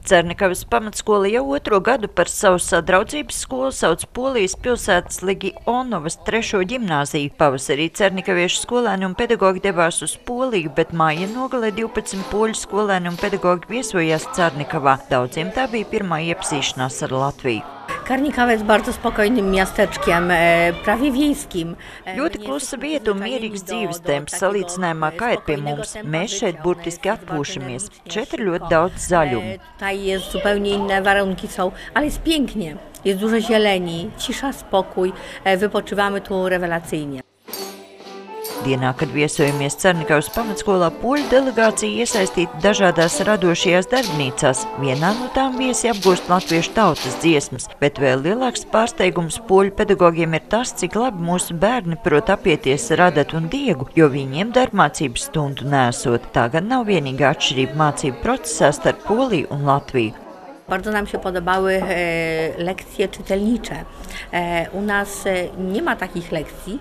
Cernekavas pamatskola jau otro gadu par savu sadraudzības skolu sauc Polijas pilsētas Legionovas 3. ģimnāziju. Pavasarī cernekaviešu skolēni un pedagogi devās uz Poliju, bet māja nogalē 12 poļu skolēni un pedagogi viesojās Cernekavā. Daudziem tā bija pirmā iepazīšanās ar Latviju. Karnikawa jest bardzo spokojnym miasteczkiem, prawie wiejskim. Ļoti klusa vieta un mierīgs dzīves temps salīdzinājumā, kā ir pie mums. Mēs šeit burtiski atpūšamies. Šeit ir ļoti daudz zaļumu. Tutaj jest zupełnie inne warunki są, ale jest pięknie. Jest dużo zieleni, cisza, spokój. Wypoczywamy tu rewelacyjnie. Dienā, kad viesojamies Cernekavas pamatskolā, poļu delegācija iesaistīta dažādās radošajās darbnīcās. Vienā no tām viesi apgūst latviešu tautas dziesmas, bet vēl lielāks pārsteigums poļu pedagogiem ir tas, cik labi mūsu bērni prot apieties ar Adatu un Diegu, jo viņiem darbmācības stundu nesot. Tā gan nav vienīgā atšķirība mācību procesā starp Poliju un Latviju. Bardzo nam się podobały lekcje czytelnicze. U nas nie ma takich lekcji.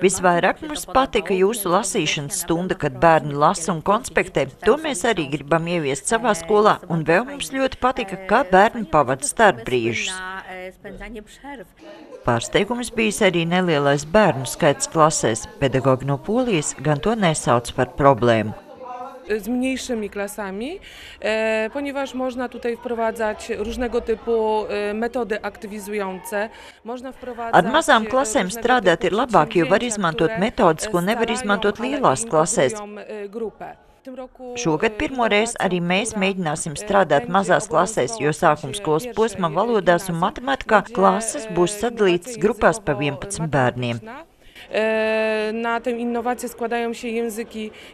Visvairāk mums patika jūsu lasīšanas stunda, kad bērni lasa un konspektē. To mēs arī gribam ieviest savā skolā, un vēl mums ļoti patika, kā bērni pavada starpbrīžus. Pārsteigums bijis arī nelielais bērnu skaits klasēs. Pedagogi no Polijas gan to nesauc par problēmu. Z mniejszymi klasami, ponieważ można tutaj wprowadzać różnego typu metody aktywizujące. Ar mazām klasēm strādāt ir labāk, jo var izmantot metodas, ko nevar izmantot lielās klasēs. Šogad pirmo reizi arī mēs mēģināsim strādāt mazās klasēs, jo sākumskolas posma valodās un matemātikā klases būs sadalītas grupās pa 11 bērniem. Na tę innowację składają się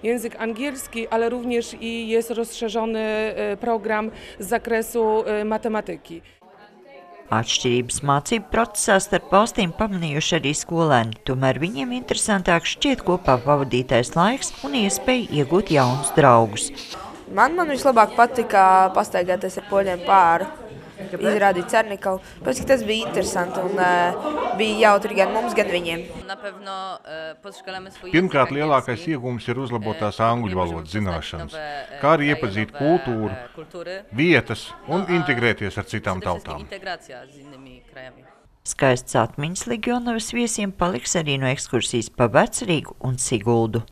język angielski, ale również i jest rozszerzony program z zakresu matematyki. Atšķirības mācību procesā starp valstīm pamanījuši arī skolēni, tomēr viņiem interesantāk šķiet kopā pavadītais laiks un iespēja iegūt jaunus draugus. Man vislabāk patika pastaigāties ar poļiem pāri. Izrādīt Cernekavu. Pēc, tas bija interesanti un bija jautri gan mums, gan viņiem. Pirmkārt, lielākais iegūms ir uzlabotās angļu valodas zināšanas, kā arī iepazīt kultūru, vietas un integrēties ar citām tautām. Skaists atmiņas Legionovas viesiem paliks arī no ekskursijas pa Vecrīgu un Siguldu.